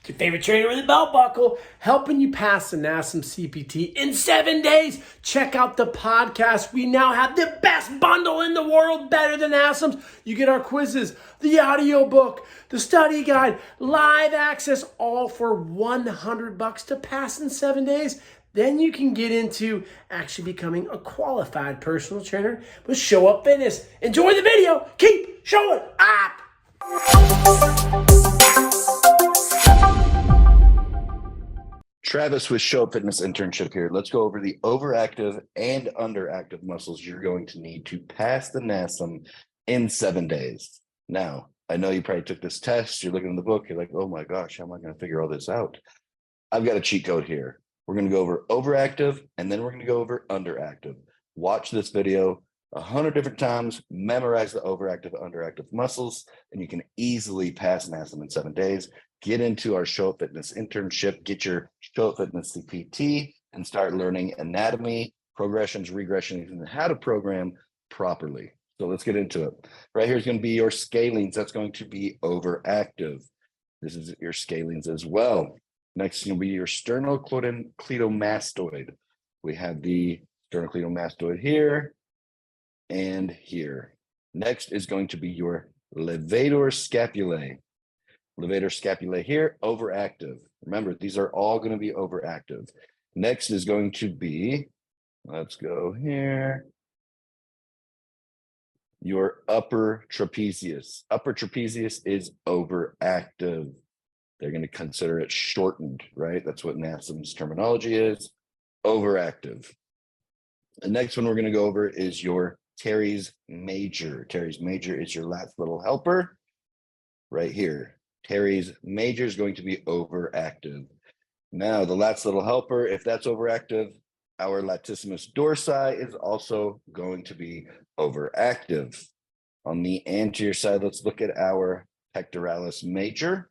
your favorite trainer with a belt buckle, helping you pass the NASM CPT in 7 days. Check out the podcast. We now have the best bundle in the world, better than NASM's. You get our quizzes, the audiobook, the study guide, live access, all for $100 to pass in 7 days. Then you can get into actually becoming a qualified personal trainer with Show Up Fitness. Enjoy the video. Keep showing up. Travis with Show Up Fitness internship here. Let's go over the overactive and underactive muscles you're going to need to pass the NASM in 7 days. Now, I know you probably took this test. You're looking in the book. You're like, oh my gosh, how am I going to figure all this out? I've got a cheat code here. We're going to go over overactive, and then we're going to go over underactive. Watch this video 100 different times, memorize the overactive, underactive muscles, and you can easily pass NASM in 7 days. Get into our Show Up Fitness internship, get your Show Up Fitness CPT, and start learning anatomy, progressions, regressions, and how to program properly. So let's get into it. Right here is going to be your scalenes. That's going to be overactive. This is your scalenes as well. Next is going to be your sternocleidomastoid. We have the sternocleidomastoid here and here. Next is going to be your levator scapulae. Levator scapulae here, overactive. Remember, these are all going to be overactive. Next is going to be, let's go here, your upper trapezius. Upper trapezius is overactive. They're going to consider it shortened, right? That's what NASM's terminology is, overactive. The next one we're going to go over is your teres major. Teres major is your last little helper right here. Teres major is going to be overactive. Now, the last little helper, if that's overactive, our latissimus dorsi is also going to be overactive. On the anterior side, let's look at our pectoralis major.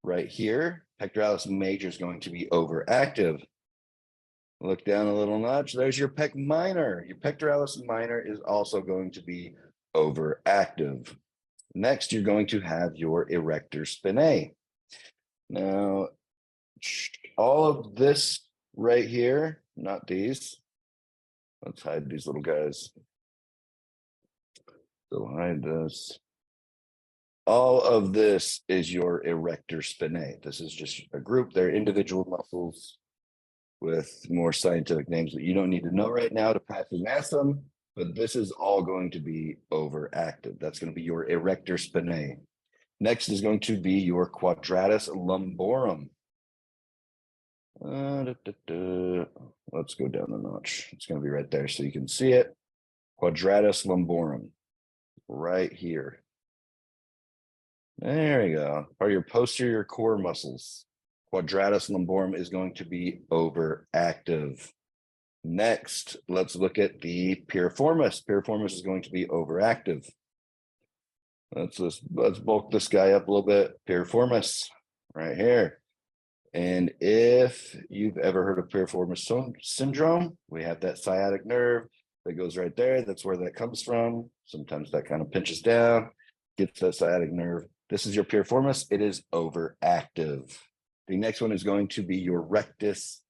Right here, pectoralis major is going to be overactive. Look down a little notch. There's your pec minor. Your pectoralis minor is also going to be overactive. Next, you're going to have your erector spinae. Now, all of this right here, not these. Let's hide these little guys. So hide this. All of this is your erector spinae. This is just a group. They're individual muscles with more scientific names that you don't need to know right now to pass the NASM, but this is all going to be overactive. That's going to be your erector spinae. Next is going to be your quadratus lumborum. Let's go down a notch. It's going to be right there so you can see it. Quadratus lumborum, right here. There we go. Are your posterior core muscles. Quadratus lumborum is going to be overactive. Next, let's look at the piriformis. Piriformis is going to be overactive. Let's bulk this guy up a little bit. Piriformis, right here. And if you've ever heard of piriformis syndrome, we have that sciatic nerve that goes right there. That's where that comes from. Sometimes that kind of pinches down, gets that sciatic nerve. This is your piriformis. It is overactive. The next one is going to be your rectus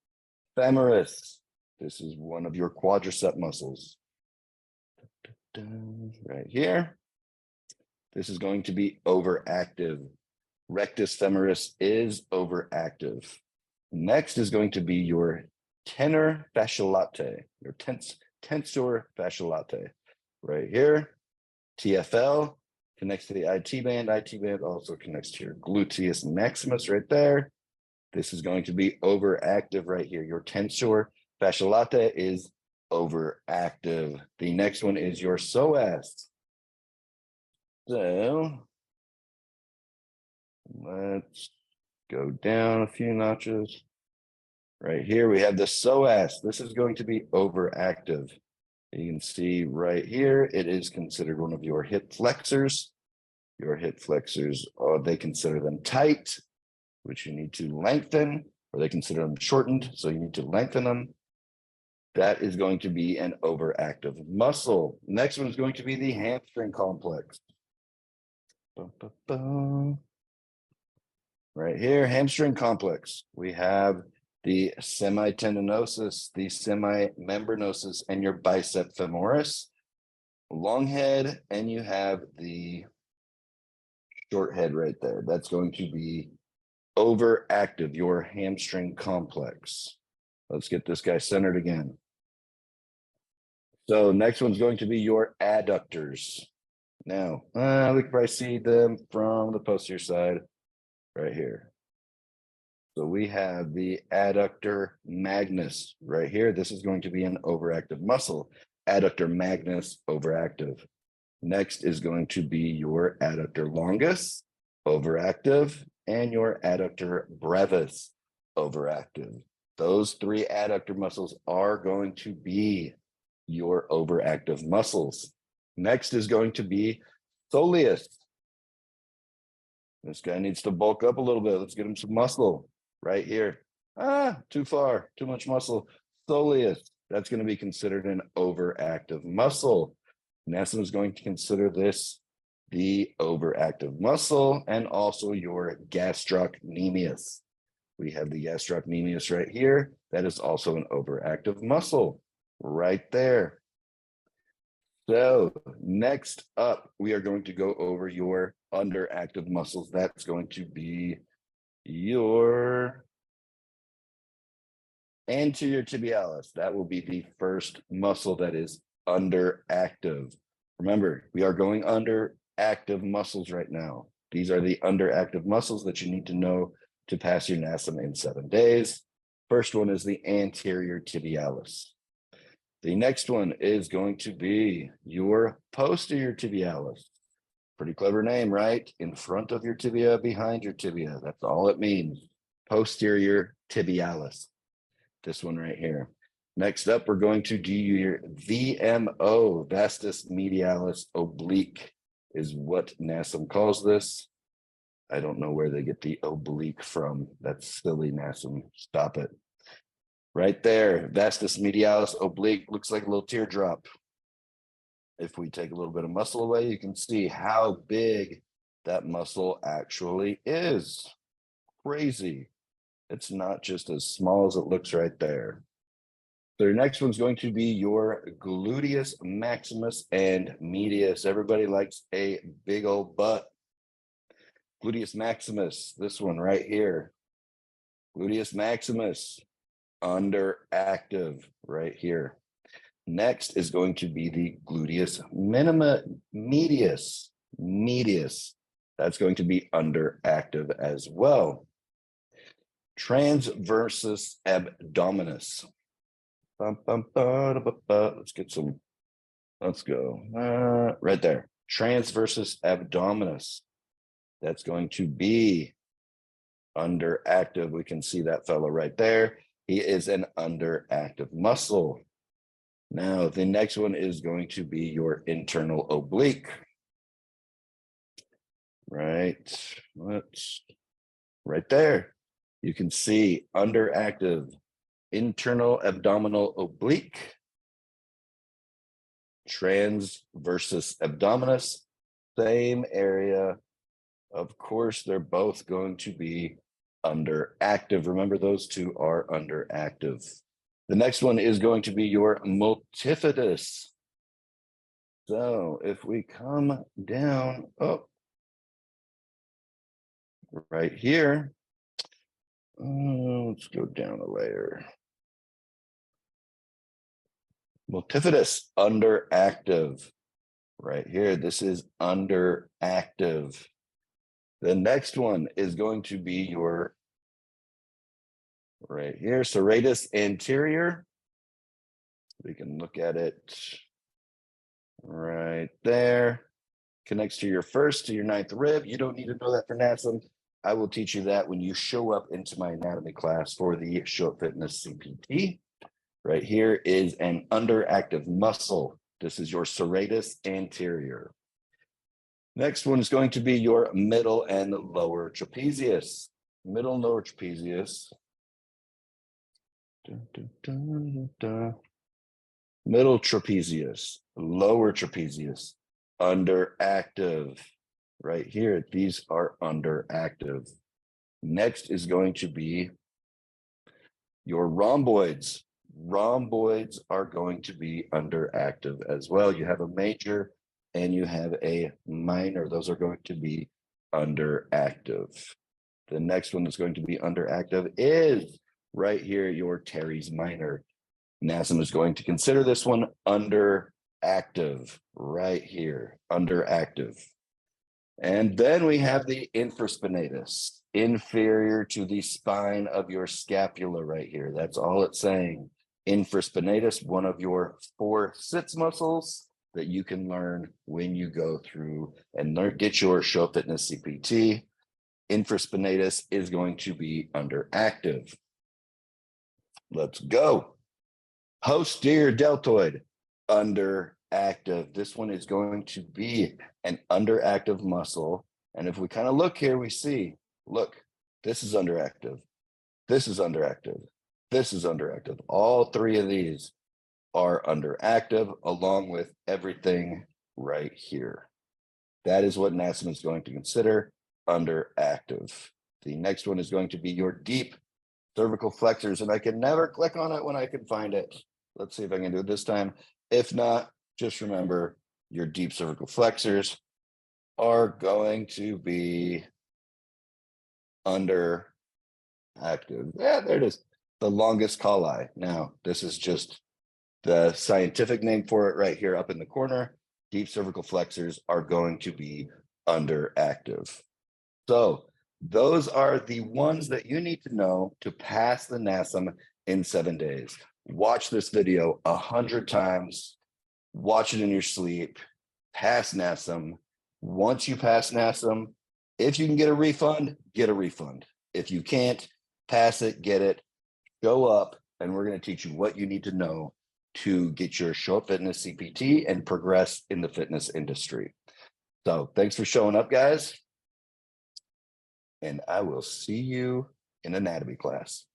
femoris. This is one of your quadricep muscles. Right here. This is going to be overactive. Rectus femoris is overactive. Next is going to be your tenor fasciolate, your tensor fasciolate. Right here. TFL connects to the IT band. IT band also connects to your gluteus maximus right there. This is going to be overactive right here. Your tensor fasciolate is overactive. The next one is your psoas. So let's go down a few notches. Right here, we have the psoas. This is going to be overactive. You can see right here, it is considered one of your hip flexors. Your hip flexors, they consider them tight, which you need to lengthen, or they consider them shortened, so you need to lengthen them. That is going to be an overactive muscle. Next one is going to be the hamstring complex. Right here, hamstring complex. We have the semitendinosus, the semimembranosus, and your bicep femoris. Long head, and you have the short head right there. That's going to be overactive, your hamstring complex. Let's get this guy centered again. So next one's going to be your adductors. Now, we can probably see them from the posterior side right here. So we have the adductor magnus right here. This is going to be an overactive muscle. Adductor magnus, overactive. Next is going to be your adductor longus, overactive, and your adductor brevis, overactive. Those three adductor muscles are going to be your overactive muscles. Next is going to be soleus. This guy needs to bulk up a little bit. Let's get him some muscle right here. Too far, too much muscle. Soleus, that's going to be considered an overactive muscle. NASM is going to consider this the overactive muscle, and also your gastrocnemius. We have the gastrocnemius right here. That is also an overactive muscle right there. So next up, we are going to go over your underactive muscles. That's going to be your anterior tibialis. That will be the first muscle that is underactive. Remember, we are going under active muscles right now. These are the underactive muscles that you need to know to pass your NASM in 7 days. First one is the anterior tibialis. The next one is going to be your posterior tibialis. Pretty clever name, right? In front of your tibia, behind your tibia. That's all it means. Posterior tibialis. This one right here. Next up, we're going to do your VMO, vastus medialis oblique, is what NASM calls this. I don't know where they get the oblique from. That's silly, NASM. Stop it. Right there, vastus medialis oblique looks like a little teardrop. If we take a little bit of muscle away, you can see how big that muscle actually is. Crazy. It's not just as small as it looks right there. So your next one's going to be your gluteus maximus and medius. Everybody likes a big old butt. Gluteus maximus, this one right here. Gluteus maximus, underactive right here. Next is going to be the gluteus medius. That's going to be underactive as well. Transversus abdominis. Let's get some. Let's go right there. Transversus abdominis. That's going to be underactive. We can see that fellow right there. He is an underactive muscle. Now, the next one is going to be your internal oblique. Right. Right there. You can see underactive internal abdominal oblique, transversus abdominis, same area. Of course, they're both going to be underactive. Remember, those two are underactive. The next one is going to be your multifidus. So if we come down, right here, let's go down a layer. Multifidus, underactive. Right here, this is underactive. The next one is going to be your, right here, serratus anterior. We can look at it right there. Connects to your first to your ninth rib. You don't need to know that for NASM. I will teach you that when you show up into my anatomy class for the Show Up Fitness CPT. Right here is an underactive muscle. This is your serratus anterior. Next one is going to be your middle and lower trapezius. Middle and lower trapezius. Middle trapezius, lower trapezius, underactive. Right here, these are underactive. Next is going to be your rhomboids. Rhomboids are going to be underactive as well. You have a major and you have a minor. Those are going to be underactive. The next one that's going to be underactive is right here, your teres minor. NASM is going to consider this one underactive right here, underactive. And then we have the infraspinatus, inferior to the spine of your scapula right here. That's all it's saying. Infraspinatus, one of your 4 sits muscles that you can learn when you go through and get your Show Fitness CPT. Infraspinatus is going to be underactive. Let's go. Posterior deltoid, underactive. This one is going to be an underactive muscle. And if we kind of look here, we see, look, this is underactive. This is underactive. This is underactive. All 3 of these are underactive along with everything right here. That is what NASM is going to consider underactive. The next one is going to be your deep cervical flexors, and I can never click on it when I can find it. Let's see if I can do it this time. If not, just remember your deep cervical flexors are going to be underactive. Yeah, there it is. The longus colli. Now, this is just the scientific name for it right here up in the corner. Deep cervical flexors are going to be underactive. So those are the ones that you need to know to pass the NASM in 7 days. Watch this video 100 times. Watch it in your sleep. Pass NASM. Once you pass NASM, if you can get a refund, get a refund. If you can't, pass it, get it, go up, and we're going to teach you what you need to know to get your Show Up Fitness CPT and progress in the fitness industry. So thanks for showing up, guys. And I will see you in anatomy class.